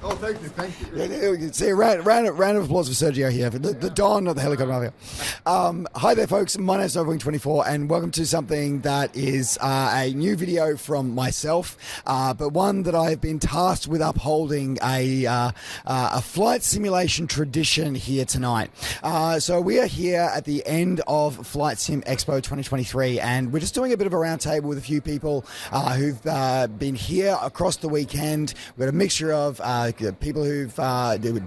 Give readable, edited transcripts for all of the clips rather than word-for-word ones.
Oh, thank you, thank you. Yeah, see, round of applause for Sergio here, for the Don of the helicopter mafia. Hi there, folks. My name's Overwing24, and welcome to something that is a new video from myself, but one that I've been tasked with upholding a flight simulation tradition here tonight. So we are here at the end of Flight Sim Expo 2023, and we're just doing a bit of a roundtable with a few people who've been here across the weekend. We've got a mixture of people who've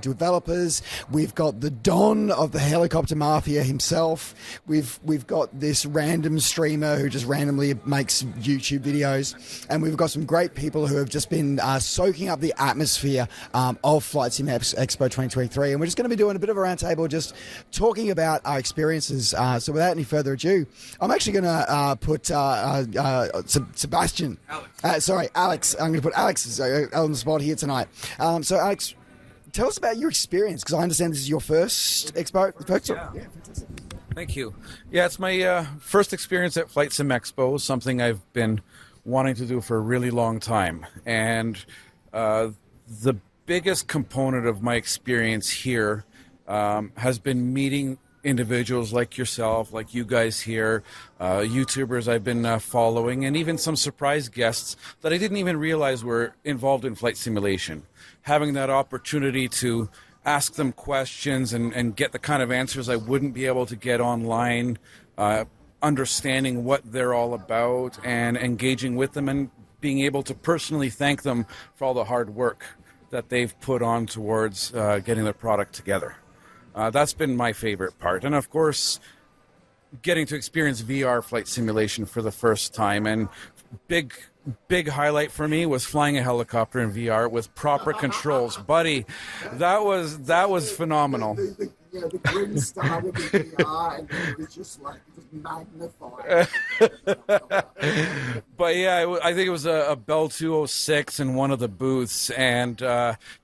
developers. We've got the Don of the helicopter mafia himself. We've got this random streamer who just randomly makes YouTube videos, and we've got some great people who have just been soaking up the atmosphere of Flight Sim Expo 2023, and we're just going to be doing a bit of a roundtable, just talking about our experiences. So without any further ado, I'm actually going to put Sebastian, Alex. I'm going to put Alex on the spot here tonight. So Alex, tell us about your experience, because I understand this is your first expo. Yeah, thank you. Yeah, it's my first experience at Flight Sim Expo, something I've been wanting to do for a really long time. And the biggest component of my experience here has been meeting individuals like yourself, like you guys here, YouTubers I've been following, and even some surprise guests that I didn't even realize were involved in flight simulation. Having that opportunity to ask them questions and get the kind of answers I wouldn't be able to get online, understanding what they're all about and engaging with them, and being able to personally thank them for all the hard work that they've put on towards getting their product together. That's been my favorite part. And of course, getting to experience VR flight simulation for the first time. And big highlight for me was flying a helicopter in VR with proper controls. Buddy, that was phenomenal. The green star with the VR, and it was just magnified. But yeah, I think it was a Bel 206 in one of the booths, and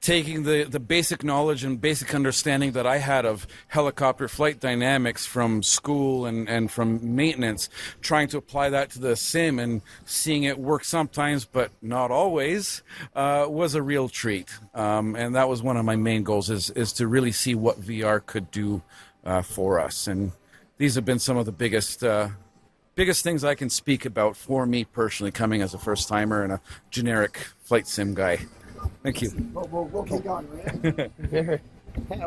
taking the basic knowledge and basic understanding that I had of helicopter flight dynamics from school and from maintenance, trying to apply that to the sim and seeing it work sometimes but not always, was a real treat. And that was one of my main goals, is to really see what VR could do for us. And these have been some of the biggest things I can speak about for me personally, coming as a first timer and a generic flight sim guy. Thank you. We'll keep going, man.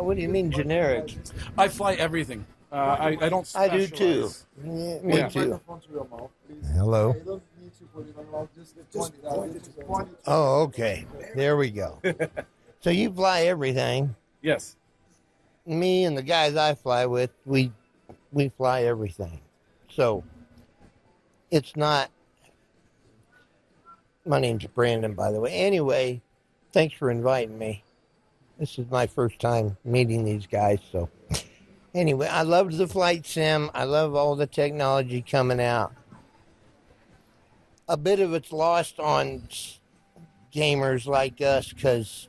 What do you mean generic? I fly everything. I don't I do too. specialize. Yeah, me too. Hello. Oh, okay. There we go. So you fly everything. Yes. Me and the guys I fly with, we fly everything. So it's not. My name's Brandon, by the way. Anyway, thanks for inviting me. This is my first time meeting these guys. So anyway, I loved the flight sim. I love all the technology coming out. A bit of it's lost on gamers like us, because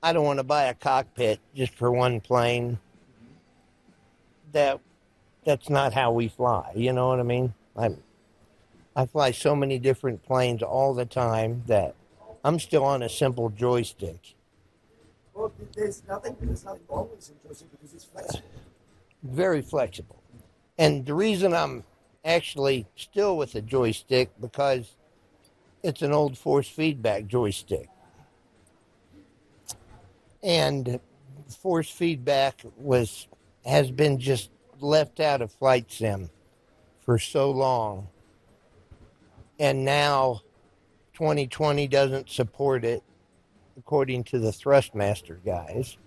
I don't want to buy a cockpit just for one plane. That's not how we fly. You know what I mean? I fly so many different planes all the time that I'm still on a simple joystick. Well, there's nothing wrong with simple joystick, because it's flexible. Very flexible. And the reason I'm actually still with a joystick, because it's an old force feedback joystick. And force feedback has been just left out of flight sim for so long. And now 2020 doesn't support it, according to the Thrustmaster guys,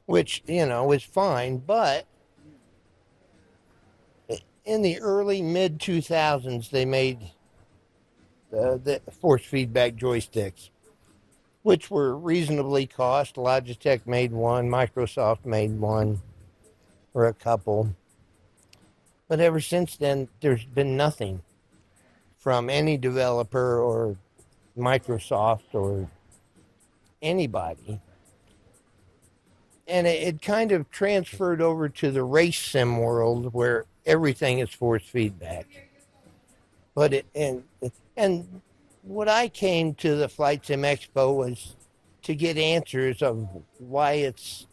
which, is fine. But in the early mid-2000s, they made the force feedback joysticks, which were reasonably cost. Logitech made one, Microsoft made one, or a couple. But ever since then, there's been nothing from any developer or Microsoft or anybody. And it kind of transferred over to the race sim world, where everything is force feedback. But and what I came to the Flight Sim Expo was to get answers of why it's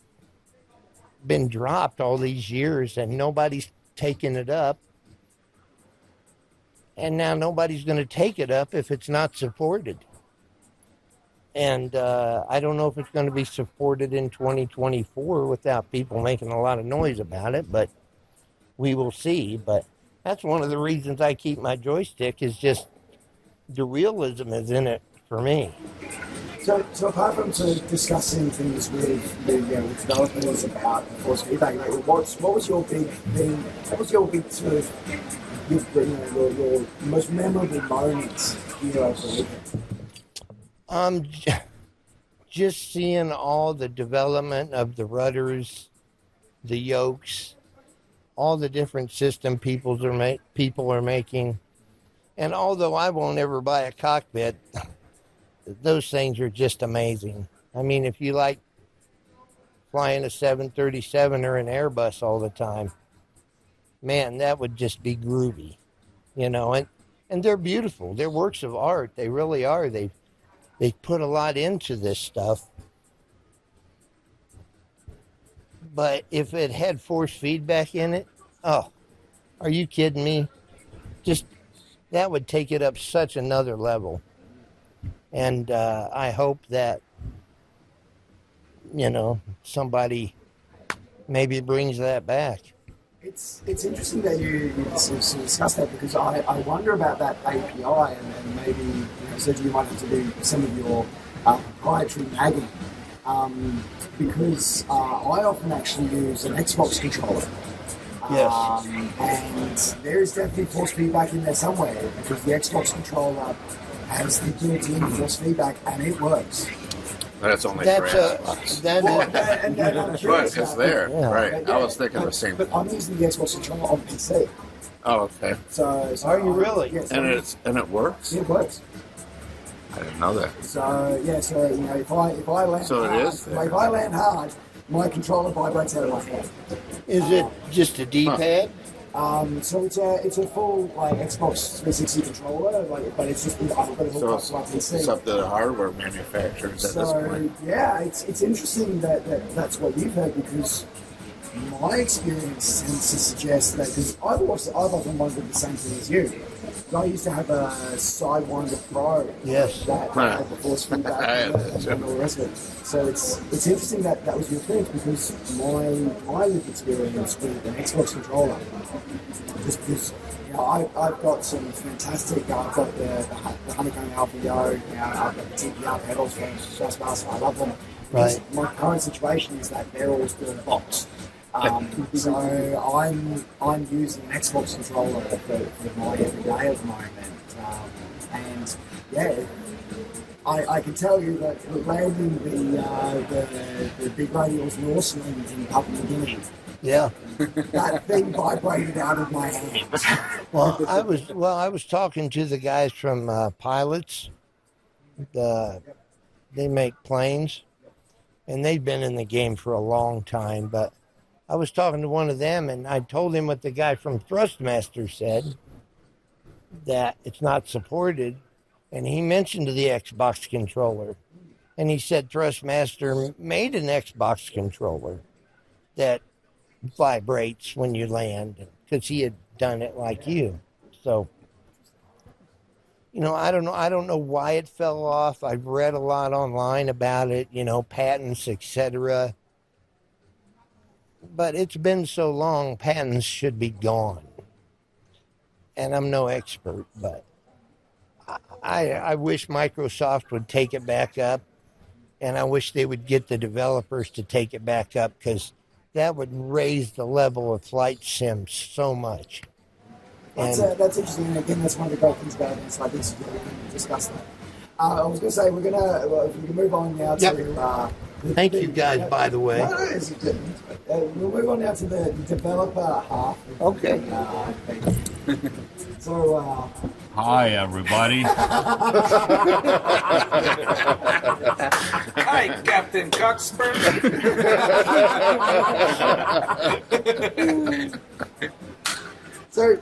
been dropped all these years and nobody's taken it up. And now nobody's going to take it up if it's not supported. And I don't know if it's going to be supported in 2024 without people making a lot of noise about it, but we will see. But that's one of the reasons I keep my joystick, is just the realism is in it for me. So apart from sort of discussing things with developers about force feedback, what was your big thing? What was your big sort of your most memorable moments over the weekend? Just seeing all the development of the rudders, the yokes, all the different system people are making. And although I won't ever buy a cockpit, those things are just amazing. I mean, if you like flying a 737 or an Airbus all the time, man, that would just be groovy, and they're beautiful. They're works of art. They really are. They put a lot into this stuff. But if it had force feedback in it, oh, are you kidding me? Just, that would take it up such another level. And I hope that, somebody maybe brings that back. It's interesting that you discuss that, because I wonder about that API, and maybe Sergio, you might have to do some of your proprietary nagging, because I often actually use an Xbox controller. Yes. And there is definitely force feedback in there somewhere, because the Xbox controller has the built-in force feedback, and it works. That's only for Xbox. But it's there, yeah. Right? I was thinking the same. But I'm using the Xbox controller on PC. Oh, okay. So are you really? Yes. And it works. It works. I didn't know that. So yeah, if I land so hard, it is there. If I land hard, my controller vibrates out of my hand. Is it just a D-pad? So it's a full Xbox 360 controller, but it's just I've got it hooked up to my PC. It's up to the hardware manufacturers at this point. Yeah, it's interesting that's what you've heard, because my experience tends to suggest that, because I've often wondered the same thing as you. I used to have a Sidewinder Pro. Yes. That had the force feedback and all the rest of it. So it's interesting that was your experience, because my lived experience with an Xbox controller, just because I've got some fantastic. I've got the Honeycomb Alpha Geode. I've got the TPR pedals from Trustmaster. I love them. Right. My current situation is that they're all still in a box. So I'm using an Xbox controller for my everyday at the moment, and yeah, I can tell you that landing the big radials in Auckland in Papua New Guinea, yeah, that thing vibrated out of my hands. Well, I was talking to the guys from Pilots. They make planes, and they've been in the game for a long time, but I was talking to one of them, and I told him what the guy from Thrustmaster said, that it's not supported. And he mentioned the Xbox controller. And he said Thrustmaster made an Xbox controller that vibrates when you land, because he had done it like you. So, I don't know why it fell off. I've read a lot online about it, patents, etc. But it's been so long, patents should be gone. And I'm no expert, but I wish Microsoft would take it back up, and I wish they would get the developers to take it back up, because that would raise the level of flight sims so much. That's interesting, and again, that's one of the great things about things like this. We can discuss that. I was going to say, we can move on now to... Thank you guys, by the way. We'll move on now to the developer half. Okay. So, hi, everybody. Hi, Captain Coxburn. So,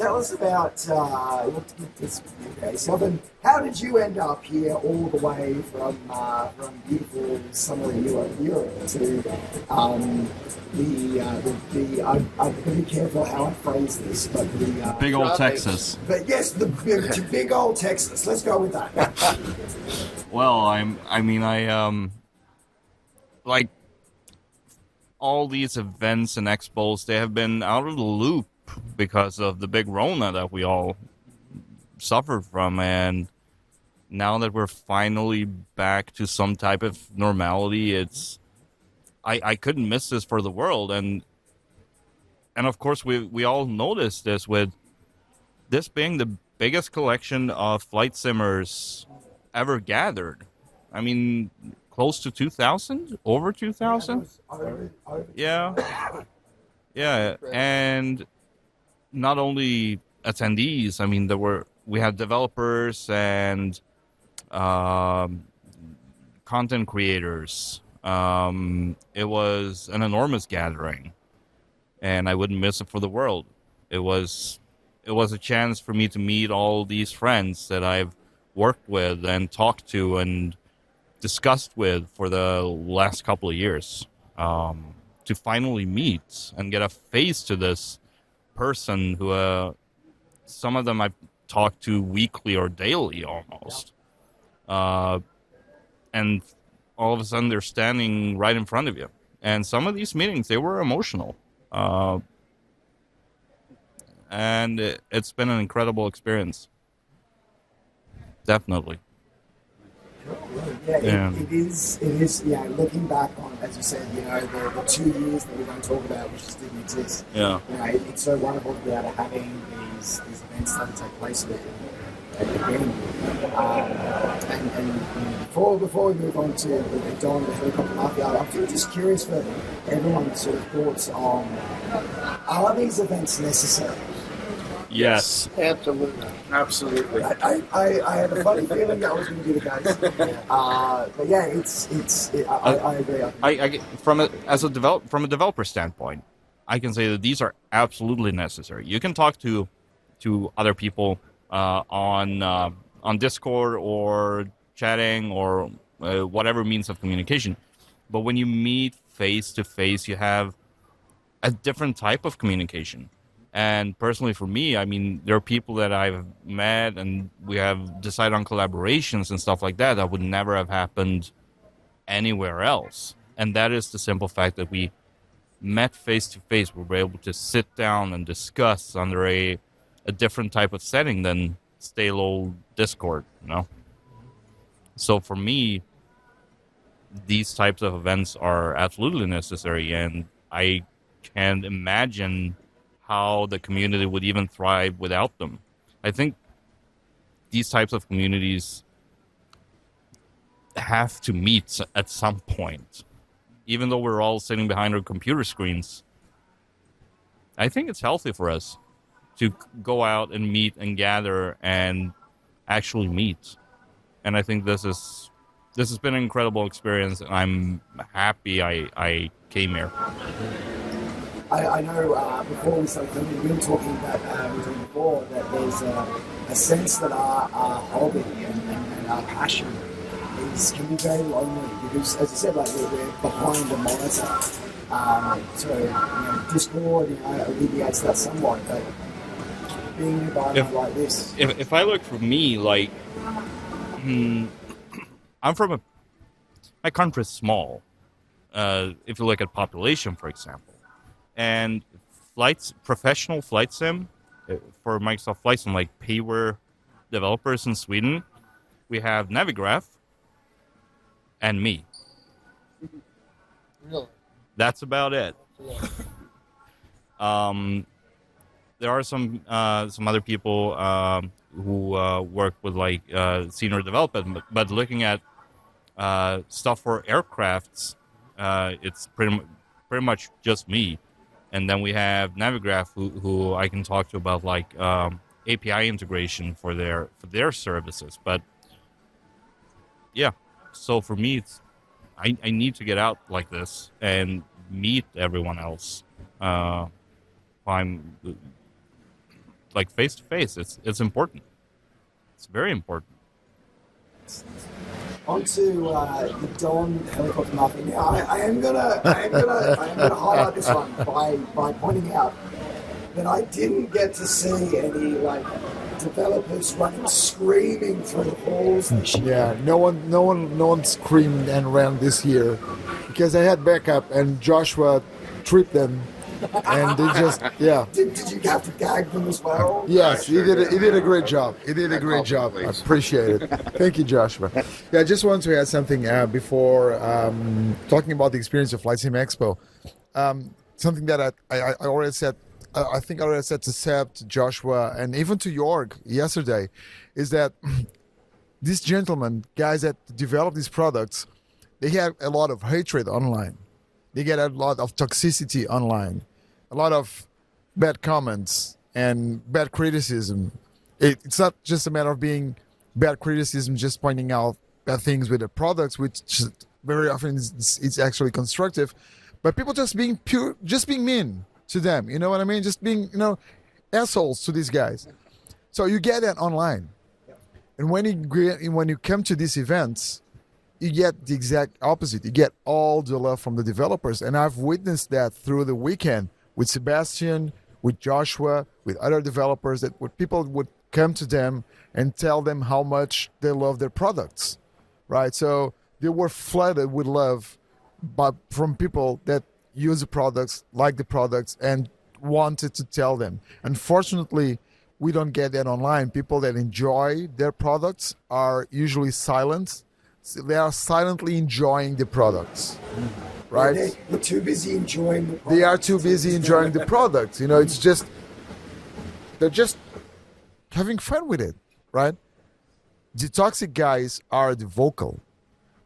tell us about yourself, and how did you end up here all the way from beautiful summer Europe to I'm going to be careful how I phrase this, but the Big old Texas. But yes, to big old Texas. Let's go with that. Well, like all these events and expos, they have been out of the loop because of the big Rona that we all suffered from, and now that we're finally back to some type of normality, I couldn't miss this for the world, and of course we all noticed this with this being the biggest collection of flight simmers ever gathered. I mean, close to 2,000, over 2,000. Yeah, and not only attendees. I mean, we had developers and content creators. It was an enormous gathering, and I wouldn't miss it for the world. It was a chance for me to meet all these friends that I've worked with and talked to and discussed with for the last couple of years, to finally meet and get a face to this person who some of them I've talked to weekly or daily almost, and all of a sudden they're standing right in front of you. And some of these meetings, they were emotional, and it's been an incredible experience. Definitely. Yeah, it is. Yeah, looking back on, as you said, the 2 years that we don't talk about, which just didn't exist. Yeah. It's so wonderful to be able to having these events that take place again. And before we move on to the Don, the helicopter mafia, I'm just curious for everyone's sort of thoughts on, are these events necessary? Yes. Absolutely. I had a funny feeling that was going to be the case. But yeah, I agree. From a developer standpoint, I can say that these are absolutely necessary. You can talk to other people on Discord or chatting or whatever means of communication, but when you meet face to face, you have a different type of communication. And personally for me, I mean, there are people that I've met and we have decided on collaborations and stuff like that would never have happened anywhere else. And that is the simple fact that we met face to face. We were able to sit down and discuss under a different type of setting than stale old Discord, So for me, these types of events are absolutely necessary, and I can't imagine how the community would even thrive without them. I think these types of communities have to meet at some point. Even though we're all sitting behind our computer screens, I think it's healthy for us to go out and meet and gather and actually meet. And I think this has been an incredible experience, and I'm happy I came here. I know before we started filming, we were talking about before that there's a sense that our hobby and our passion can be very lonely because, as I said, like we're behind the monitor. So Discord alleviates that somewhat, but being in an environment like this. If I look for me, like I'm from my country's small. If you look at population, for example. And professional flight sim for Microsoft Flight Sim, like payware developers in Sweden, we have Navigraph and me. Really? That's about it. There are some other people who work with like senior development, but looking at stuff for aircrafts, it's pretty much just me. And then we have Navigraph, who I can talk to about like API integration for their services. But yeah, so for me, I need to get out like this and meet everyone else. like face to face. It's important. It's very important. Onto the Don helicopter muffin. Now, I am gonna highlight this one by pointing out that I didn't get to see any developers running screaming through the halls this year. Yeah, no one screamed and ran this year because they had backup and Joshua tripped them, and they just Did you have to gag them as well? Yes, he did a great job. He did a great job. I appreciate it. Thank you, Joshua. Yeah, I just want to add something before talking about the experience of FSExpo. Something that I already said. I think I already said to Seb, to Joshua, and even to Jorg yesterday, is that these gentlemen, guys that develop these products, they have a lot of hatred online. They get a lot of toxicity online, a lot of bad comments and bad criticism. It's not just a matter of being bad criticism, just pointing out bad things with the products, which very often it's actually constructive, but people just being mean to them. You know what I mean? Just being, assholes to these guys. So you get that online. And when you come to these events, you get the exact opposite. You get all the love from the developers. And I've witnessed that through the weekend with Sebastian, with Joshua, with other developers, that people would come to them and tell them how much they love their products, right? So they were flooded with love from people that use the products, like the products, and wanted to tell them. Unfortunately, we don't get that online. People that enjoy their products are usually silent. So they are silently enjoying the products, right? They're too busy enjoying the product. They are too busy enjoying the product. It's just, they're just having fun with it, right? The toxic guys are the vocal.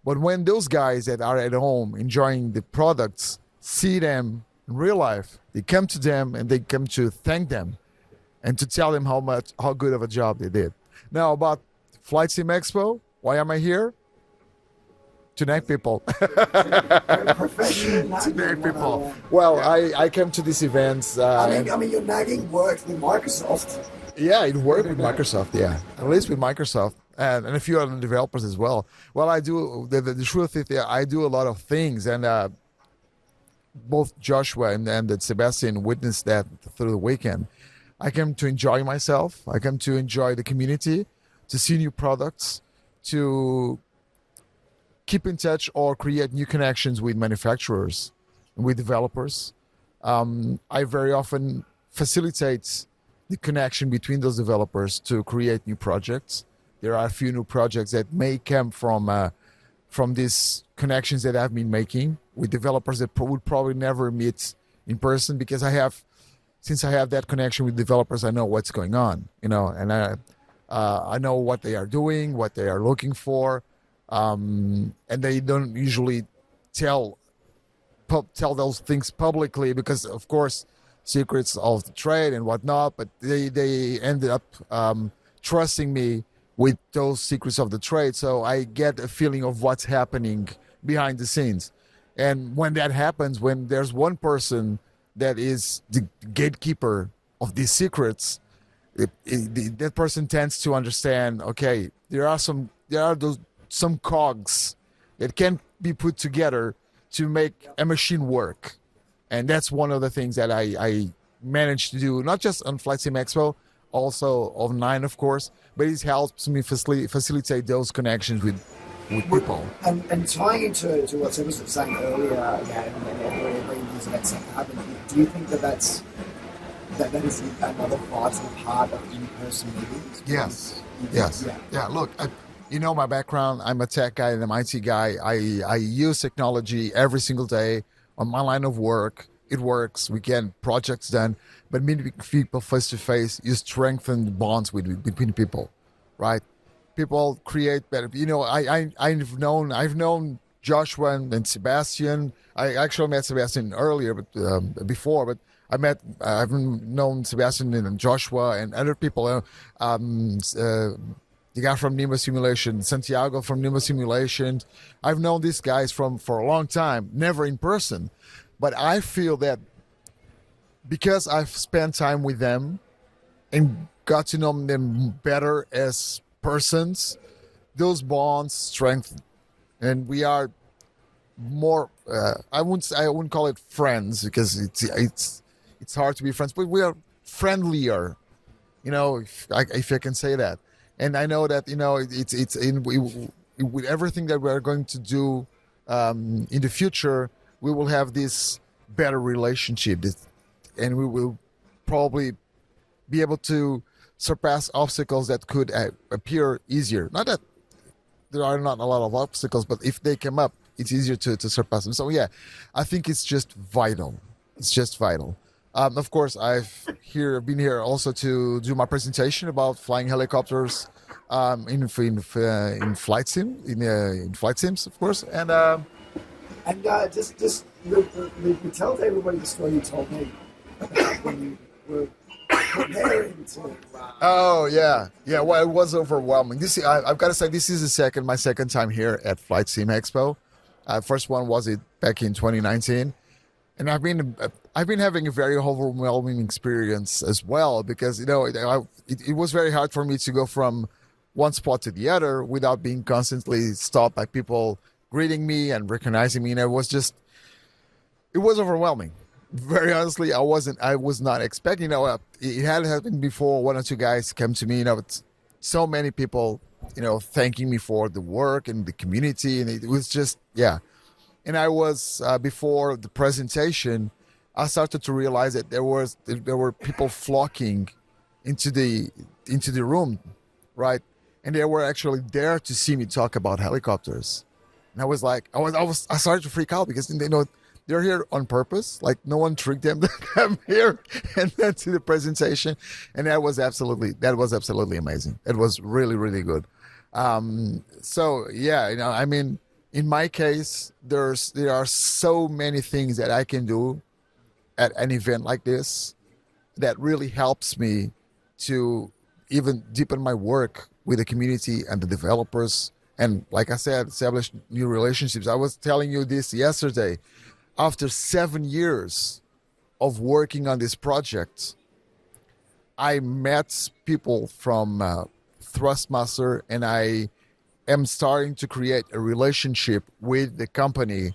But when those guys that are at home enjoying the products see them in real life, they come to them and they come to thank them and to tell them how good of a job they did. Now about FSExpo, why am I here? To nag people. To nag people. Well, I came to these events. I mean, your nagging worked with Microsoft. Yeah, it worked with Microsoft. Yeah, at least with Microsoft and a few other developers as well. Well, I do. The truth is, I do a lot of things, and both Joshua and Sebastian witnessed that through the weekend. I came to enjoy myself. I came to enjoy the community, to see new products, to keep in touch or create new connections with manufacturers and with developers. I very often facilitate the connection between those developers to create new projects. There are a few new projects that may come from these connections that I've been making with developers that would probably never meet in person, because since I have that connection with developers, I know what's going on, and I know what they are doing, what they are looking for. And they don't usually tell those things publicly because, of course, secrets of the trade and whatnot. But they ended up trusting me with those secrets of the trade, so I get a feeling of what's happening behind the scenes. And when that happens, when there's one person that is the gatekeeper of these secrets, that person tends to understand. Okay, there are some cogs that can be put together to make a machine work. And that's one of the things that I managed to do, not just on FSExpo, also online, of course, but it helps me facilitate those connections with people. And tying into what Seb was saying earlier, when these events happen, do you think that is another vital part of in-person meetings? Yes. Yeah. Look, my background, I'm a tech guy and I'm an IT guy. I use technology every single day on my line of work. It works. We get projects done. But meeting people face to face, you strengthen the bonds between people, right? People create better. I've known Joshua and Sebastian. I actually met Sebastian earlier, but before. But I've known Sebastian and Joshua and other people. The guy from Nemo Simulation, Santiago from Nemo Simulation. I've known these guys for a long time, never in person. But I feel that because I've spent time with them and got to know them better as persons, those bonds strengthen, and we are more. I wouldn't call it friends because it's hard to be friends, but we are friendlier. If I can say that, and I know that it's with everything that we are going to do in the future, we will have this better relationship, and we will probably be able to surpass obstacles that could appear easier. Not that there are not a lot of obstacles, but if they come up, it's easier to surpass them. So yeah, I think it's just vital. It's just vital. Of course, I've been here also to do my presentation about flying helicopters in flight sims, of course, and just tell everybody the story you told me about when you were preparing to. Oh yeah. Well, it was overwhelming. I've got to say, this is my second time here at Flight Sim Expo. First one was it back in 2019, and I've been having a very overwhelming experience as well because it was very hard for me to go from one spot to the other without being constantly stopped by people greeting me and recognizing me, and it was overwhelming. Very honestly, I was not expecting. It had happened before. One or two guys came to me. So many people, thanking me for the work and the community, and it was just And I was before the presentation, I started to realize that there were people flocking into the room, right? And they were actually there to see me talk about helicopters. And I was like, I started to freak out because they're here on purpose. Like no one tricked them to come here and then to the presentation. And that was absolutely amazing. It was really, really good. So yeah, I mean, in my case, there are so many things that I can do at an event like this that really helps me to even deepen my work with the community and the developers. And like I said, establish new relationships. I was telling you this yesterday. After 7 years of working on this project, I met people from Thrustmaster, and I am starting to create a relationship with the company.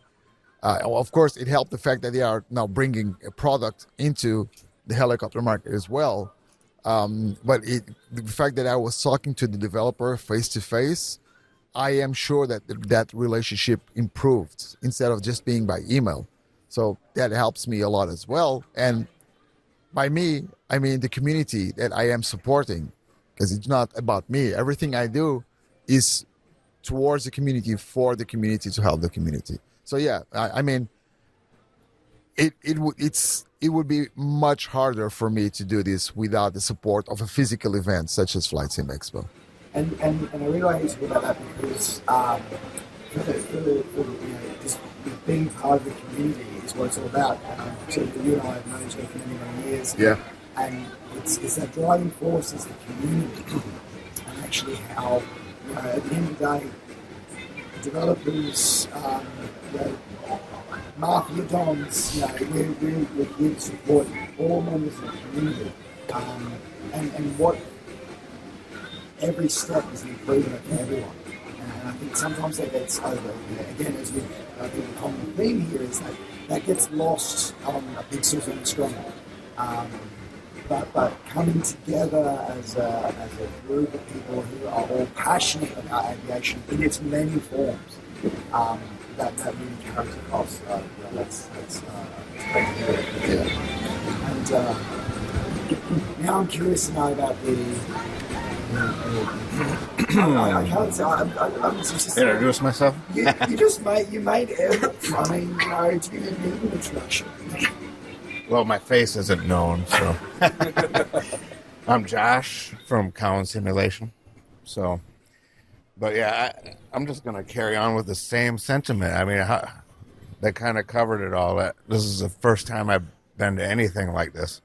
Of course, it helped the fact that they are now bringing a product into the helicopter market as well. But the fact that I was talking to the developer face to face, I am sure that relationship improved instead of just being by email. So that helps me a lot as well. And by me, I mean the community that I am supporting, because it's not about me. Everything I do is towards the community, for the community, to help the community. So yeah, I mean, it would be much harder for me to do this without the support of a physical event such as Flight Sim Expo. And I really like you to talk about that because just being part of the community is what it's all about. So you and I have known each other for many years. Yeah. And it's that driving force is the community, and actually how at the end of the day, developers, mafia dons, we're here to support all members of the community, and what every step is an improvement for everyone. And I think sometimes that gets over. Again, as I think the common theme here is that gets lost on a big social and screen. But coming together as a group of people who are all passionate about aviation in its many forms, that really carries across. That's great to hear. Yeah. And now I'm curious to know about I can't say. I'm just Introduce myself. You made efforts. I mean, to give me an introduction. Well, my face isn't known, so I'm Josh from Cowan Simulation. So, but yeah, I'm just gonna carry on with the same sentiment. I mean, that kind of covered it all. This is the first time I've been to anything like this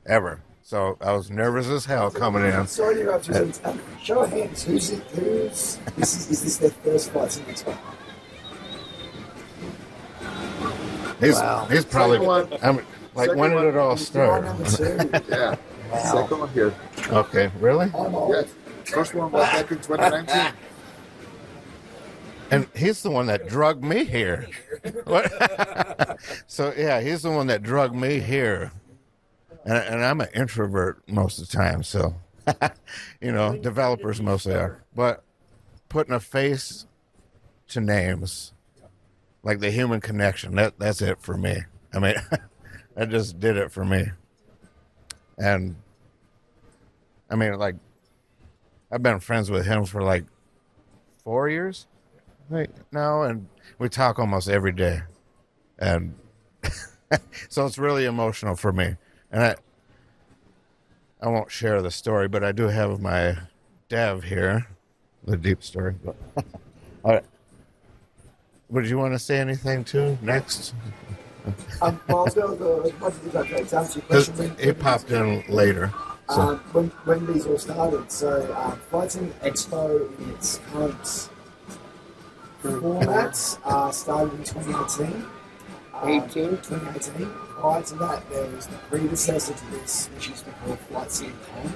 ever. So I was nervous as hell coming in. Sorry to interrupt you. Show of hands. Is this their first flight in Expo? He's probably. I mean, like, when did it all start? Yeah. Second one here. Okay, really? Yes. First one was back in 2019. And he's the one that drugged me here. What? So yeah, he's the one that drugged me here. And I'm an introvert most of the time, so developers mostly are. But putting a face to names, like the human connection, that's it for me. I mean, that just did it for me. And I mean, like, I've been friends with him for like 4 years now, and we talk almost every day. And so it's really emotional for me. And I won't share the story, but I do have my dev here, the deep story. But, all right. Would you want to say anything too next? Well, I was going to answer your question. It popped in later. So. When these all started, so FSExpo in its current formats started in 2018. 2018. Prior to that, there was the predecessor to this, which used to be called Flight Sim Con,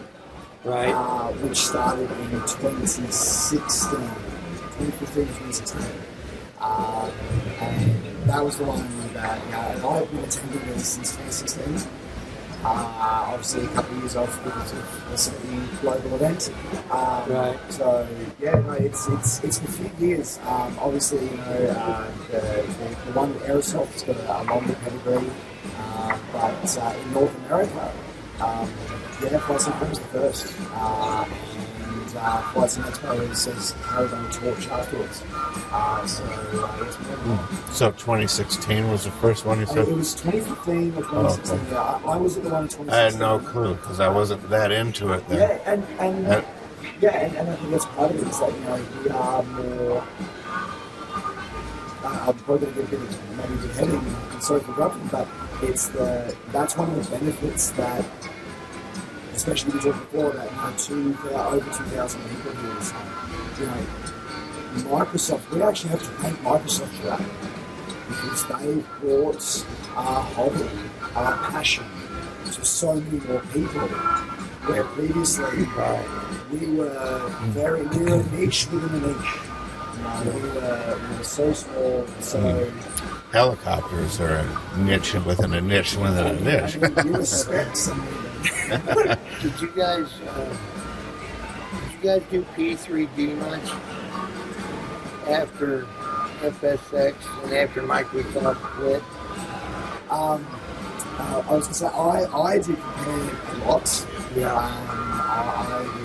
Right. which started in 2016, 2015 to 2016. And that was the one that I've been attending this since 2016. Obviously, a couple of years off because of the Sydney global event. Right. So yeah, no, it's a few years. Obviously, the one with Aerosoft's got a longer pedigree, but in North America, Flight Sim was the first, and Flight Sim Expo has carried on the torch afterwards. So 2016 was the first one you said? It was 2015 or 2016. Okay. Yeah, I was at the one in 2016. I had no clue because I wasn't that into it then. Yeah, and I think that's part of it is that we are more. I'm probably going to get a bit of maybe beheading and sorry for interrupting, but that's one of the benefits that, especially we talked before that over 2,000 people here. So, Microsoft, we actually have to thank Microsoft for that because they brought our hobby, our passion to so many more people. Where previously we were a niche within a niche. We were so small, so. Helicopters are a niche within a niche within a niche. You respect something. Did you guys do P3D much after FSX and after Microsoft quit? I was going to say, I did prepare a lot. Yeah. I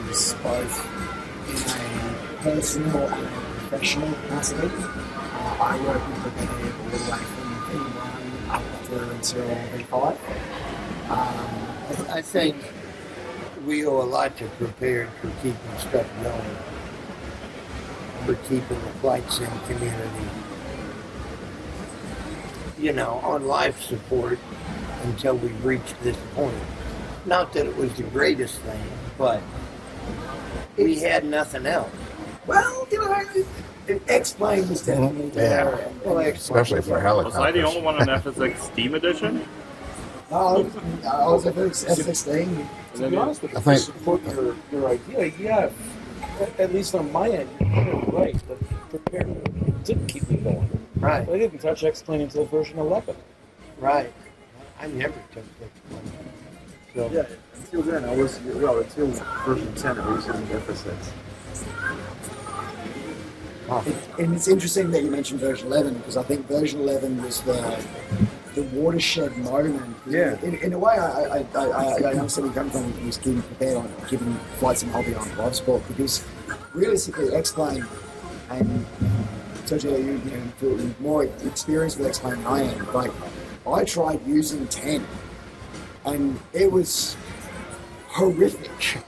was both in a personal and a professional capacity. I worked with Prepare all the way from V1 up until V5. I think we owe a lot to Prepare for keeping stuff going, for keeping the flight sim community, on life support until we reached this point. Not that it was the greatest thing, but we had nothing else. Well, X-Plane was definitely there. Especially for Was helicopters. I the only one on FSX Steam Edition? I was F16. To be honest with you, to support your idea, at least on my end, you're right. The Prepare did keep me going. Right. I didn't touch X-Plane until version 11. Right. I never took X-Plane. So. Yeah, until then, until version 10, I was using FSX. And it's interesting that you mentioned version 11 because I think version 11 was the watershed moment. Yeah. In a way, I understand where you're coming from with keeping prepared on keeping Flight Sim hobby on live sport because realistically, X-Plane and Sergio, you're more experienced with X-Plane than I am. Like, I tried using 10 and it was horrific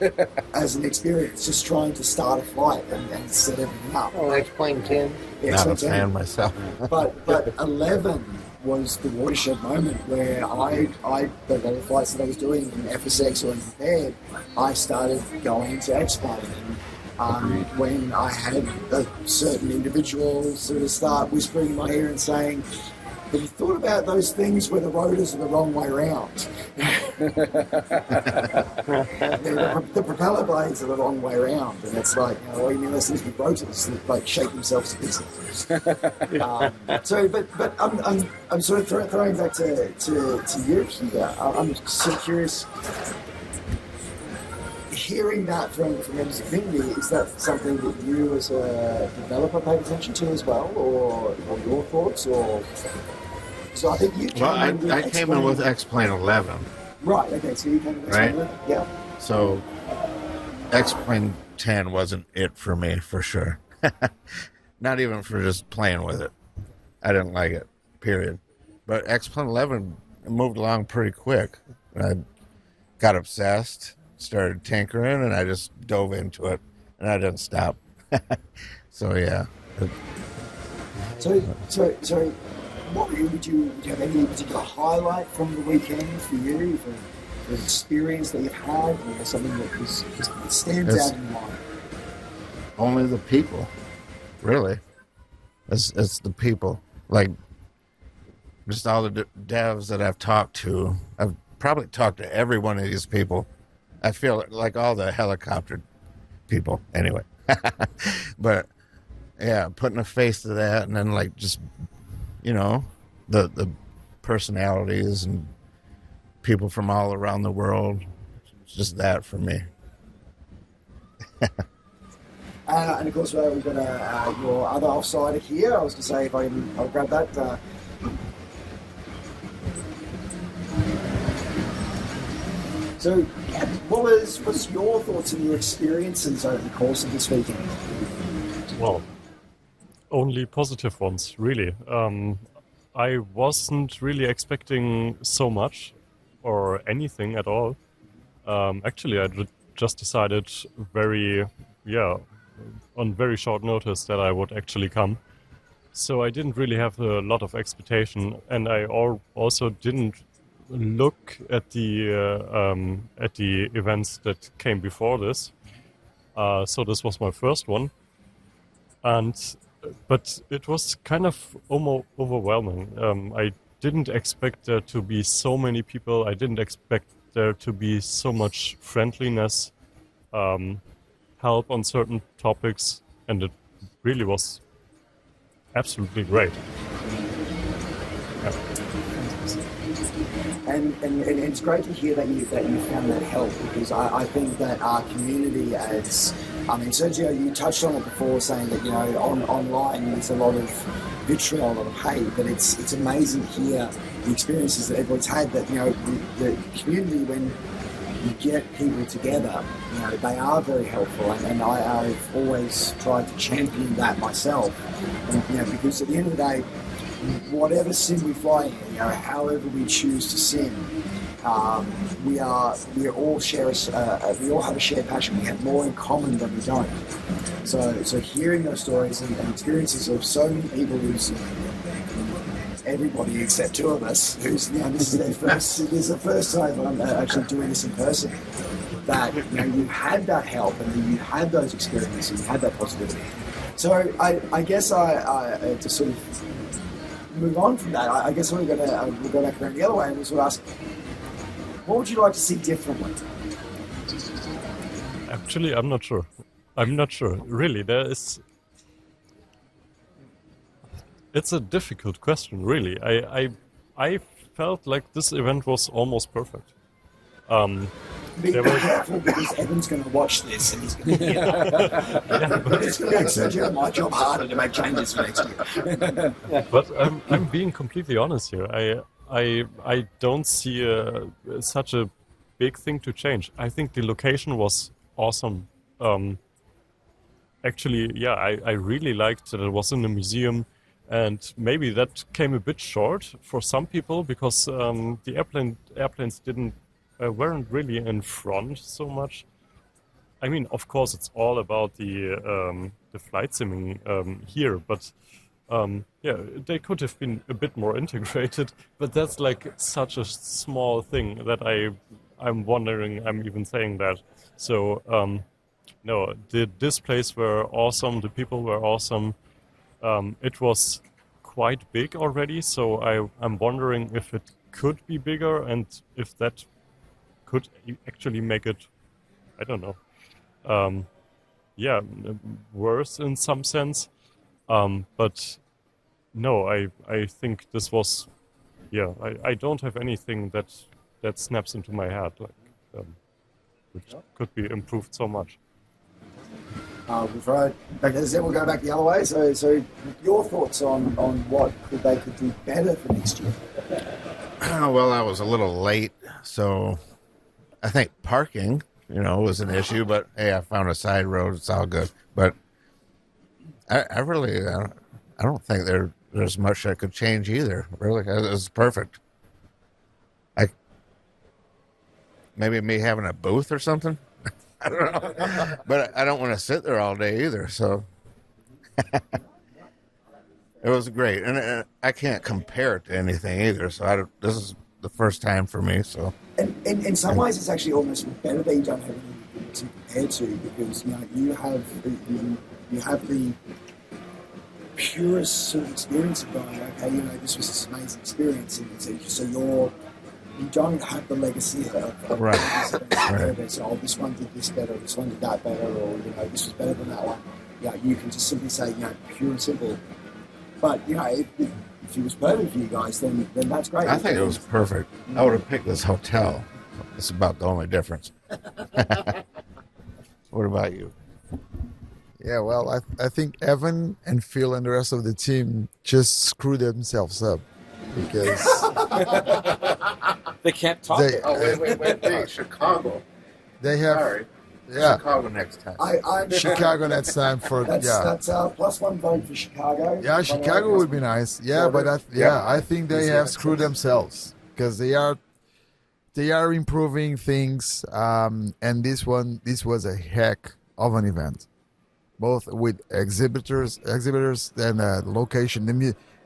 as an experience, just trying to start a flight and set everything up. Oh, X-Plane 10? Yeah, Not a X-Plane fan 10. myself. But 11 was the watershed moment where the flights that I was doing in FSX or in Prepared, I started going to Expo. When I had certain individuals sort of start whispering in my ear and saying, Have you thought about those things where the rotors are the wrong way around? The propeller blades are the wrong way around, and it's like, all you need to listen to the rotors that like shake themselves to pieces. But I'm sort of throwing back to you here. I'm sort of curious. Hearing that from members of the community, is that something that you as a developer paid attention to as well, or your thoughts, or? So I think you came I came in with X-Plane 11. Right, okay, so you came in with X-Plane 11? Yeah. So X-Plane 10 wasn't it for me, for sure. Not even for just playing with it. I didn't like it, period. But X-Plane 11 moved along pretty quick. I got obsessed, started tinkering, and I just dove into it, and I didn't stop. So, yeah. So, what would you have any particular highlight from the weekend for you, for the experience that you've had, something that stands out in your mind? Only the people, really. It's the people. Like, just all the devs that I've talked to. I've probably talked to every one of these people. I feel like all the helicopter people, anyway. But, yeah, putting a face to that, and then, like, just, the personalities and people from all around the world. It's just that for me. And of course, we've got your other offsider here. I was going to say, I'll grab that. So, what was your thoughts and your experiences over the course of this weekend? Well, only positive ones, really. I wasn't really expecting so much or anything at all. Actually, I just decided on very short notice that I would actually come. So I didn't really have a lot of expectation, and I also didn't look at the events that came before this. So this was my first one, but it was kind of overwhelming. I didn't expect there to be so many people. I didn't expect there to be so much friendliness, help on certain topics, and it really was absolutely great. Yeah. And it's great to hear that you found that help, because I think that our community Sergio, you touched on it before, saying that online there's a lot of vitriol, a lot of hate, but it's amazing to hear the experiences that everyone's had. That the community, when you get people together, they are very helpful, and I've always tried to champion that myself. And, because at the end of the day, whatever sin we fly in, however we choose to sin, we all have a shared passion. We have more in common than we don't. So hearing those stories and experiences of so many people everybody except two of us, this is their first. This is the first time I'm actually doing this in person. That you had that help, and you had those experiences, you had that positivity. So I guess I to sort of move on from that, I guess we'll go back around the other way and we'll sort of ask, what would you like to see differently? Actually, I'm not sure. Really, it's a difficult question, really. I felt like this event was almost perfect. Be careful, because Evan's going to watch this and he's going to hear that. But it's going to make Sergio and my job harder to make changes for next year. But I'm being completely honest here. I don't see such a big thing to change. I think the location was awesome. Actually, I really liked that it was in a museum, and maybe that came a bit short for some people, because the airplanes weren't really in front so much. I mean, of course, it's all about the flight simming here, but they could have been a bit more integrated. But that's like such a small thing that I'm wondering I'm even saying that. So the displays were awesome. The people were awesome. It was quite big already, so I'm wondering if it could be bigger and if that could actually make it, I don't know, worse in some sense. But no, I think this was, I don't have anything that snaps into my head, which could be improved so much. We've heard, we'll go back the other way. So your thoughts on what they could do better for next year? Well, I was a little late, so I think parking, was an issue. But hey, I found a side road; it's all good. But I really, I don't think there's much I could change either. Really, it was perfect. Maybe me having a booth or something. I don't know, but I don't want to sit there all day either. So it was great, and I can't compare it to anything either. So this is the first time for me. So And in some ways, it's actually almost better that you don't have anything to compare to, because you have the purest sort of experience of going, okay, this was this amazing experience, and so you don't have the legacy of Right. So this one did this better, this one did that better, or this was better than that one. You can just simply say, pure and simple. But if it was perfect for you guys, then that's great. I think it was perfect. I would have picked this hotel. It's about the only difference. What about you? Yeah, well, I think Evan and Phil and the rest of the team just screwed themselves up because They can't talk. Hey, Chicago. they have Sorry. yeah Chicago next time. I'm Chicago next time for That's +1 vote for Chicago. Yeah, Chicago would be nice. Yeah, but I think they have screwed themselves because they are improving things. And this was a heck of an event, both with exhibitors and location.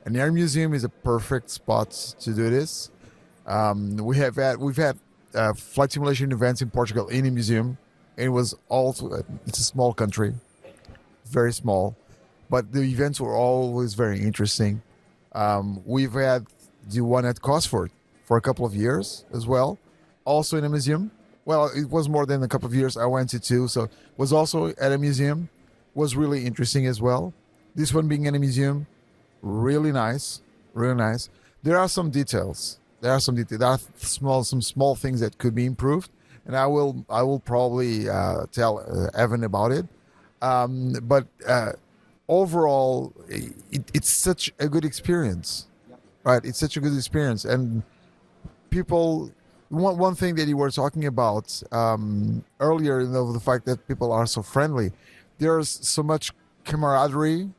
An air museum is a perfect spot to do this. We've had flight simulation events in Portugal in a museum. It was also it's a small country, very small, but the events were always very interesting. We've had the one at Cosford for a couple of years as well, also in a museum. Well, it was more than a couple of years. I went to two, so it was also at a museum. Was really interesting as well. This one being in a museum, really nice, really nice. There are some details. There are some small things that could be improved, and I will probably tell Evan about it. But overall, it's such a good experience, right? It's such a good experience, and people. One thing that you were talking about earlier, the fact that people are so friendly. There's so much camaraderie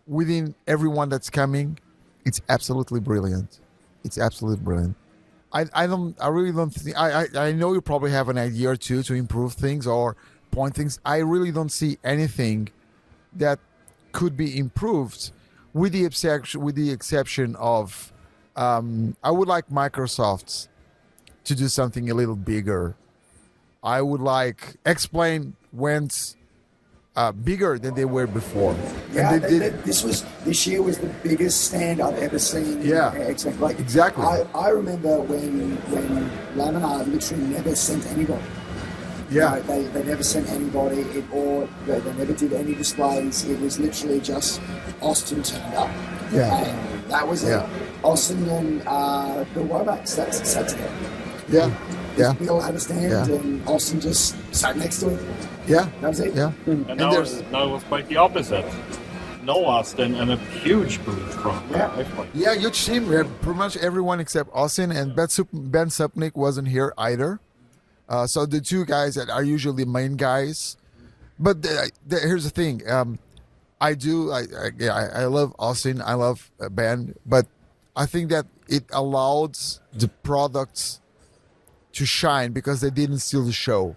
within everyone that's coming. It's absolutely brilliant. It's absolutely brilliant. I really don't think. I know you probably have an idea or two to improve things or point things. I really don't see anything that could be improved, with the exception of. I would like Microsoft to do something a little bigger. I would like explain went bigger than they were before. Yeah, And this year was the biggest stand I've ever seen. Yeah, like, exactly. I remember when Laminar literally never sent anybody. Yeah. They never sent anybody, they never did any displays. It was literally just Austin turned up. Yeah. And that was Yeah. it. Austin and Bill Womack sat together. Yeah. Yeah. Bill had a stand Yeah. and Austin just sat next to him. Yeah. That was it. Yeah. And now it was quite the opposite. No Austin and a huge booth from Expo. Yeah, huge team. We had pretty much everyone except Austin, and Ben Supnick wasn't here either. So the two guys that are usually the main guys. But here's the thing. I love Austin. I love Ben, but I think that it allowed the products to shine because they didn't steal the show.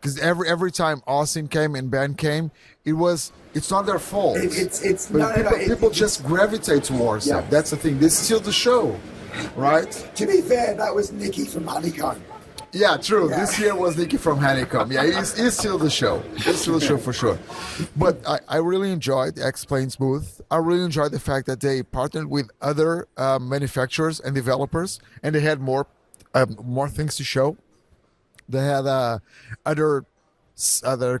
Because every time Austin came and Ben came, it's not their fault. People just gravitate towards them. That's the thing. They steal the show, right? To be fair, that was Nikki from Honeycomb. Yeah, true. This year was Nicky from Honeycomb. Yeah, he's still the show. He's still the show for sure. But I really enjoyed Explain's booth. I really enjoyed the fact that they partnered with other manufacturers and developers, and they had more things to show. They had other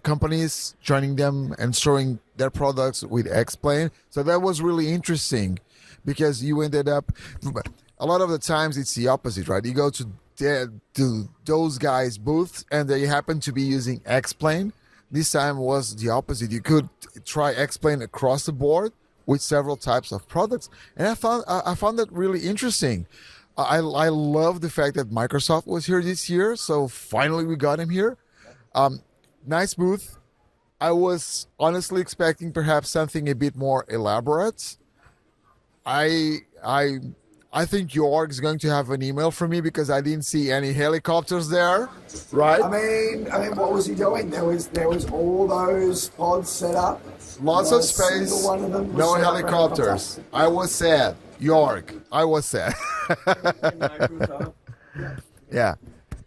companies joining them and showing their products with Explain. So that was really interesting because you ended up. A lot of the times it's the opposite, right? You go to those guys' booths and they happen to be using Explain. This time was the opposite. You could try Explain across the board with several types of products, and I found that really interesting. I love the fact that Microsoft was here this year, so finally we got him here. Nice booth. I was honestly expecting perhaps something a bit more elaborate. I think Jorg is going to have an email from me because I didn't see any helicopters there, right? I mean, what was he doing? There was all those pods set up. Lots of space, One of them was no set up for helicopters. I was sad. Jorg, I was sad. Yeah.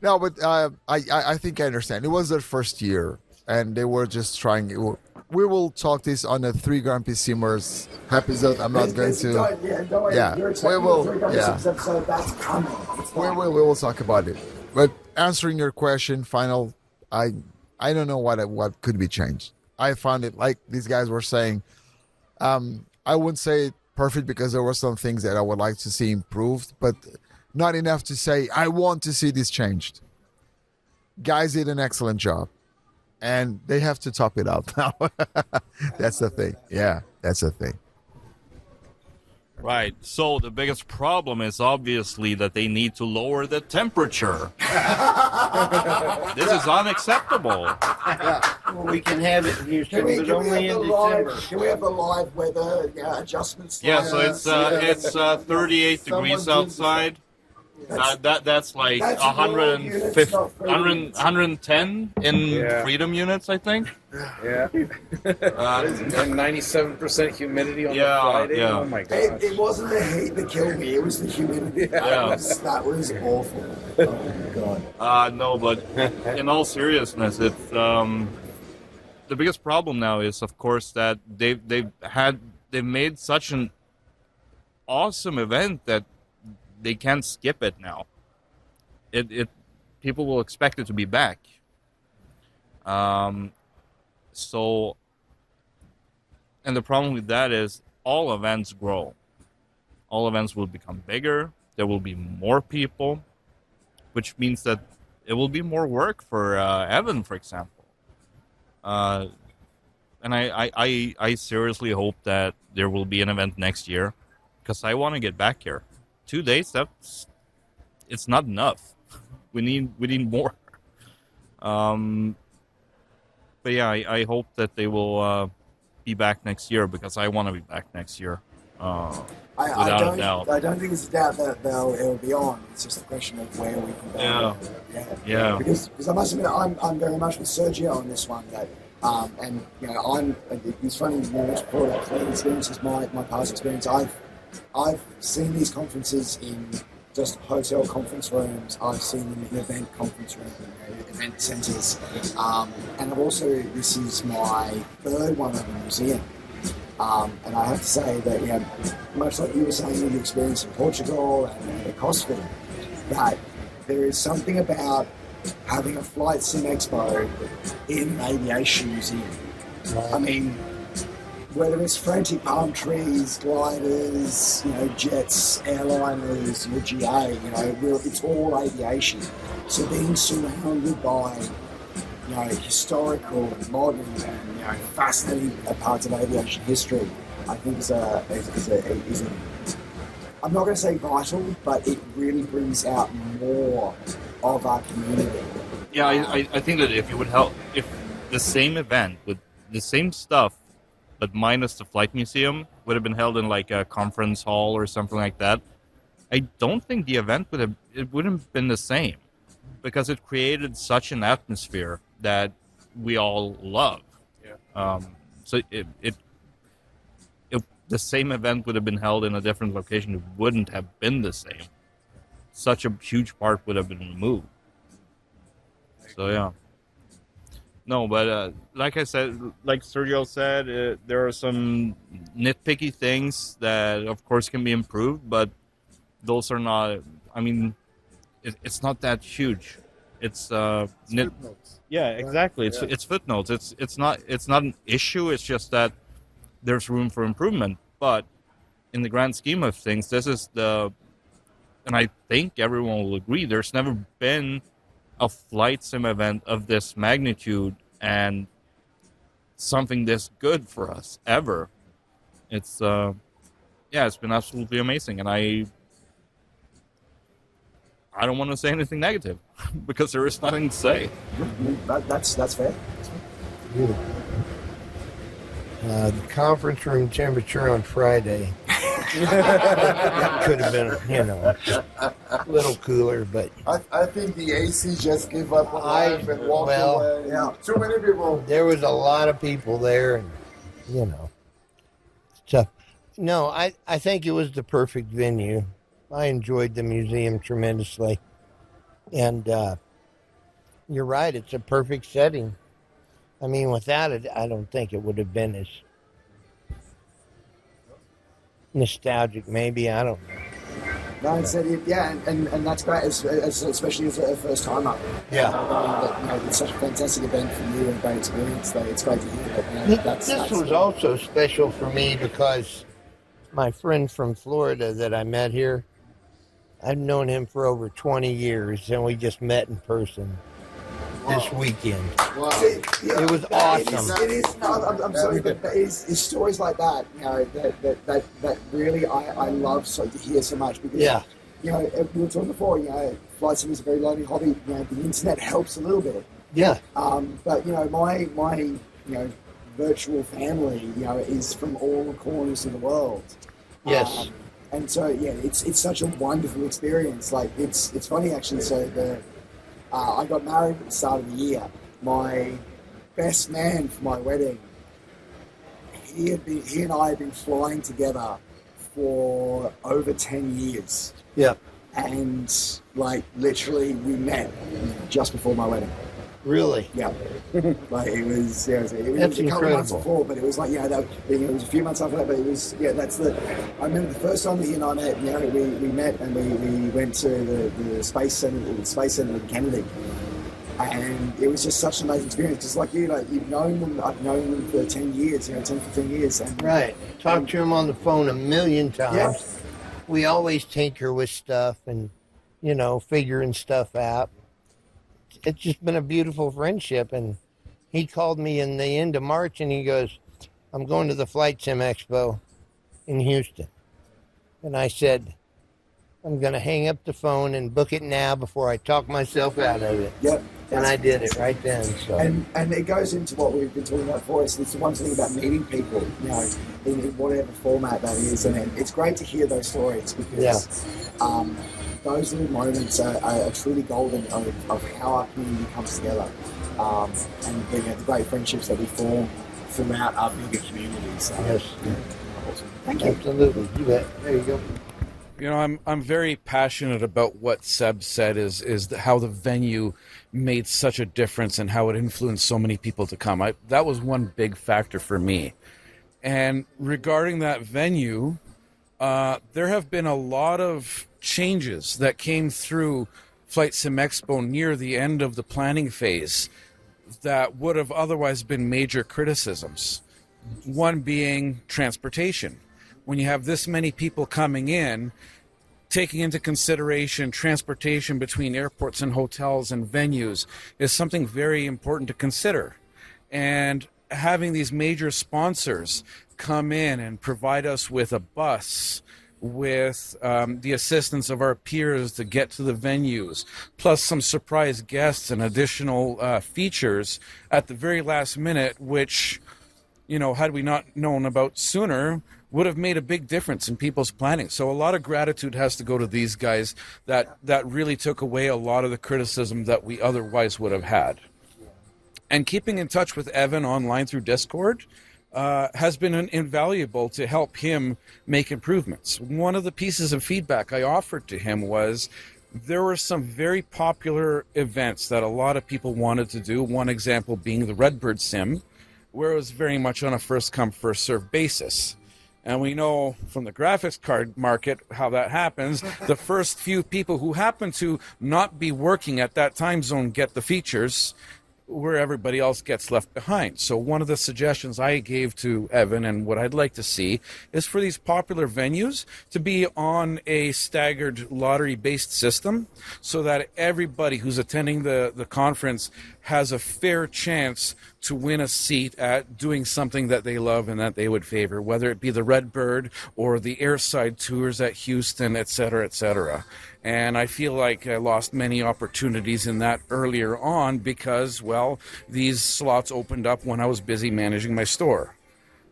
No, but I think I understand. It was their first year, and they were just trying. We will talk this on the 3 Grand Prix Simmers episode. I'm not going to. Yeah, we will. Yeah, we will talk about it. But answering your question, final, I don't know what could be changed. I found it like these guys were saying. I wouldn't say perfect because there were some things that I would like to see improved, but not enough to say I want to see this changed. Guys did an excellent job. And they have to top it up now. That's the thing. Yeah, that's the thing. Right. So the biggest problem is obviously that they need to lower the temperature. This is unacceptable. Well, we can have it here, Can we only in December. Can we have the live weather adjustments? Yeah, so it's 38 degrees outside. That's like That's 150, raw units, not 110 in Yeah. freedom units, I think. Yeah. And 97% humidity on the Yeah, Friday. yeah. Oh my It gosh. wasn't the heat that killed me. It was the humidity. Yeah. That was awful. Oh my god. No, but in all seriousness, it's the biggest problem now is, of course, that they've made such an awesome event that they can't skip it now. It people will expect it to be back. So, and the problem with that is all events grow. All events will become bigger. There will be more people, which means that it will be more work for Evan, for example. And I seriously hope that there will be an event next year because I want to get back here. 2 days, it's not enough. We need more. But yeah, I hope that they will be back next year because I want to be back next year. Without a doubt. I don't think it's a doubt that it'll be on. It's just a question of where we can go. Yeah. Because I must admit, I'm very much with Sergio on this one. That and it's funny you mentioned before that clean experience is my past experience. I've seen these conferences in just hotel conference rooms. I've seen them in event conference rooms, event centres, and I've also, this is my third one at a museum. And I have to say that, much like you were saying with your experience in Portugal and the Cosford, that there is something about having a flight sim expo in an aviation museum. I mean, whether it's frantic palm trees, gliders, jets, airliners, GA, it's all aviation. So being surrounded by, historical, modern, and fascinating parts of aviation history, I think is a I'm not going to say vital, but it really brings out more of our community. Yeah, I think that if the same event with the same stuff, but minus the flight museum, would have been held in like a conference hall or something like that, I don't think the event wouldn't have been the same, because it created such an atmosphere that we all love. Yeah. So if the same event would have been held in a different location, it wouldn't have been the same. Such a huge part would have been removed. So yeah. No, but like I said, like Sergio said, there are some nitpicky things that, of course, can be improved, but those are not. I mean, it's not that huge. It's Footnotes. yeah, exactly. It's footnotes. It's not an issue. It's just that there's room for improvement. But in the grand scheme of things, this is and I think everyone will agree. There's never been a flight sim event of this magnitude and something this good for us ever. It's it's been absolutely amazing, and I don't want to say anything negative because there is nothing to say. That's fair. The conference room temperature on Friday could have been, a little cooler, but I think the AC just gave up on life and walked well, away. Yeah. Too many people. there was a lot of people there, and so no, I think it was the perfect venue. I enjoyed the museum tremendously, and you're right, it's a perfect setting. I mean, without it, I don't think it would have been as nostalgic. Maybe, I don't know. No, it's, and that's great, especially as a first timer. Yeah. It's such a fantastic event for you and a great experience. It's great to hear. But This was also special for me because my friend from Florida that I met here, I've known him for over 20 years, and we just met in person this weekend. Wow. It was awesome. It is. No, I'm sorry, but it's stories like that, that really I love to hear so much because, we were talking before, flight sim is a very lonely hobby. The internet helps a little bit. Yeah. But my virtual family, is from all corners of the world. Yes. And so it's such a wonderful experience. Like it's funny actually. So I got married at the start of the year. My best man for my wedding, he and I had been flying together for over 10 years. Yeah. And literally we met just before my wedding. Really? Yeah. It was a couple of months before, but it was it was a few months after that, but it was, I remember the first time that he and I met, we met and we went to the Space Center in Kennedy. And it was just such an amazing experience. Just like you've known them, I've known them for 10 years, 10, 15 years. And, right. Talked to him on the phone a million times. Yeah. We always tinker with stuff and, figuring stuff out. It's just been a beautiful friendship. And he called me in the end of March and he goes, I'm going to the Flight Sim Expo in Houston. And I said, I'm going to hang up the phone and book it now before I talk myself out of it. Yep. And I did it right then. So. And it goes into what we've been talking about before. It's the one thing about meeting people, in whatever format that is. And it's great to hear those stories because those little moments are truly golden of how our community comes together. And the great friendships that we form throughout our bigger communities. Yes. Awesome. Thank you. Absolutely. You bet. There you go. I'm very passionate about what Seb said is how the venue made such a difference and how it influenced so many people to come. That was one big factor for me. And regarding that venue, there have been a lot of changes that came through Flight Sim Expo near the end of the planning phase that would have otherwise been major criticisms. One being transportation. When you have this many people coming in, taking into consideration transportation between airports and hotels and venues is something very important to consider. And having these major sponsors come in and provide us with a bus, with the assistance of our peers to get to the venues, plus some surprise guests and additional features at the very last minute, which, had we not known about sooner, would have made a big difference in people's planning. So a lot of gratitude has to go to these guys that really took away a lot of the criticism that we otherwise would have had. And keeping in touch with Evan online through Discord has been invaluable to help him make improvements. One of the pieces of feedback I offered to him was there were some very popular events that a lot of people wanted to do. One example being the Redbird Sim, where it was very much on a first come, first served basis. And we know from the graphics card market how that happens. The first few people who happen to not be working at that time zone get the features, where everybody else gets left behind. So one of the suggestions I gave to Evan, and what I'd like to see, is for these popular venues to be on a staggered lottery-based system, so that everybody who's attending the conference has a fair chance to win a seat at doing something that they love and that they would favor, whether it be the Redbird or the airside tours at Houston, et cetera, et cetera. And I feel like I lost many opportunities in that earlier on because, well, these slots opened up when I was busy managing my store.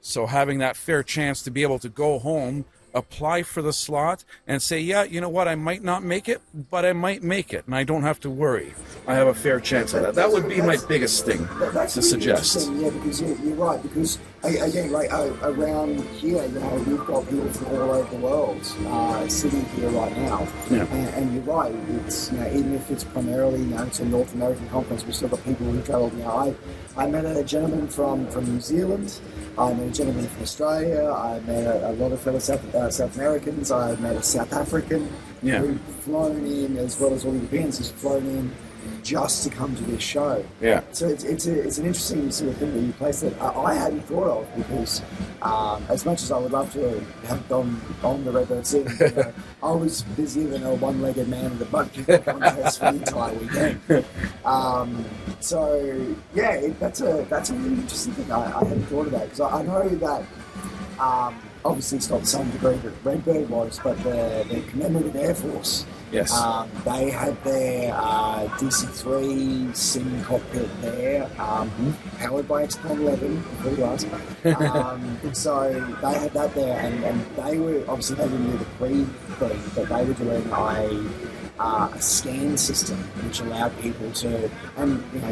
So having that fair chance to be able to go home, apply for the slot, and say, yeah, you know what, I might not make it, but I might make it, and I don't have to worry. I have a fair chance of that. That would be my biggest thing to suggest. Yeah, because you're right. Because again, like around here, we've got people from all over the world sitting here right now. Yeah. And you're right. It's even if it's primarily it's a North American conference, we've still got people who travel. I met a gentleman from New Zealand. I met a gentleman from Australia. I met a lot of fellow South Americans. I met a South African who'd flown in, as well as all the Europeans who've flown in just to come to this show. Yeah. So it's an interesting sort of thing that you place that I hadn't thought of, because as much as I would love to have gone on the Redbird scene, I was busier than a one-legged man in the butt kicking contest for the entire weekend. So yeah, that's a really interesting thing I hadn't thought about, because I know that obviously it's not the same degree that Redbird was, but the Commemorative Air Force. Yes. They had their DC-3 sim cockpit there, powered by Expo 11, before you ask. So they had that there, and they were, obviously they didn't do the pre-thing, but they were doing a scan system which allowed people to,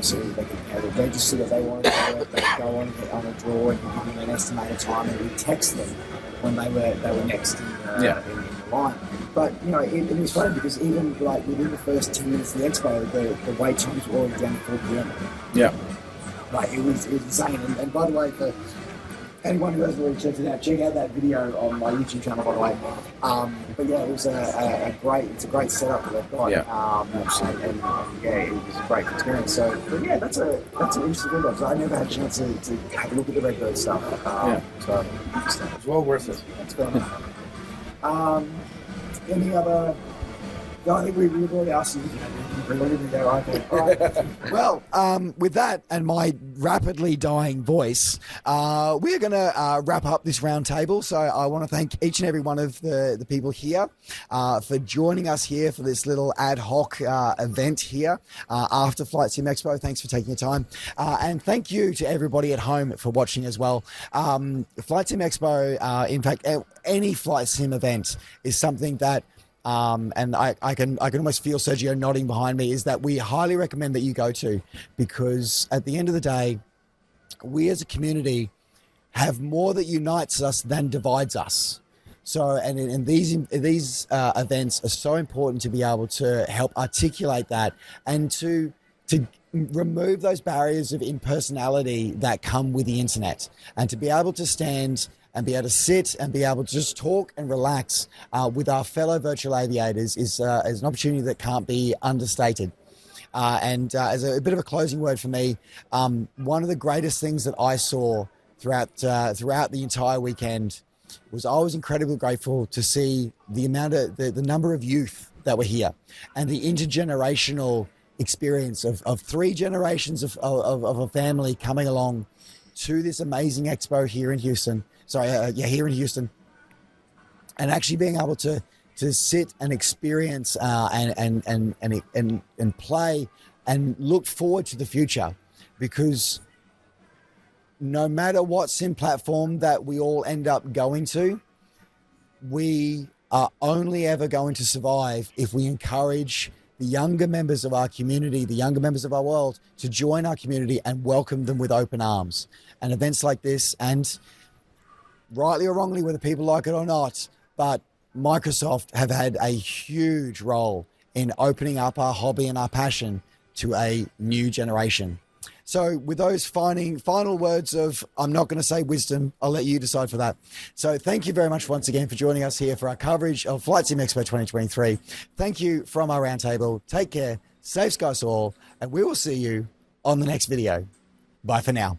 so they could register that they wanted to work, they could go on a draw and give them an estimated time, and we'd text them when they were next in the line. But it was funny because even like within the first 10 minutes of the expo, the wait times were already down to 4 p.m. Yeah. Like it was insane. And by the way, for anyone who hasn't already checked it out, check out that video on my YouTube channel, by the way. But yeah, it was a great setup that they've got. Yeah. And yeah, it was a great experience. So, but yeah, that's an interesting video. So I never had a chance to have a look at the Redbird stuff. So interesting. It's well worth it. That's fun. Any other? No, I think we've already asked you. All right. Well, with that and my rapidly dying voice, we're going to wrap up this round table. So I want to thank each and every one of the people here for joining us here for this little ad hoc event here after Flight Sim Expo. Thanks for taking your time. And thank you to everybody at home for watching as well. Flight Sim Expo, in fact, any Flight Sim event is something that and I can almost feel Sergio nodding behind me, is that we highly recommend that you go to, because at the end of the day, we as a community have more that unites us than divides us. So, and these events are so important to be able to help articulate that and to remove those barriers of impersonality that come with the internet, and to be able to stand and be able to sit and be able to just talk and relax with our fellow virtual aviators is an opportunity that can't be understated. And as a bit of a closing word for me, one of the greatest things that I saw throughout the entire weekend was I was incredibly grateful to see the amount of the number of youth that were here, and the intergenerational experience of 3 generations of a family coming along to this amazing expo here in Houston. Here in Houston, and actually being able to sit and experience and play and look forward to the future, because no matter what sim platform that we all end up going to, we are only ever going to survive if we encourage the younger members of our community, the younger members of our world, to join our community and welcome them with open arms. And events like this, and rightly or wrongly, whether people like it or not, but Microsoft have had a huge role in opening up our hobby and our passion to a new generation. So with those final words of, I'm not going to say wisdom, I'll let you decide for that. So thank you very much once again for joining us here for our coverage of Flight Sim Expo 2023. Thank you from our roundtable. Take care, safe skies to all, and we will see you on the next video. Bye for now.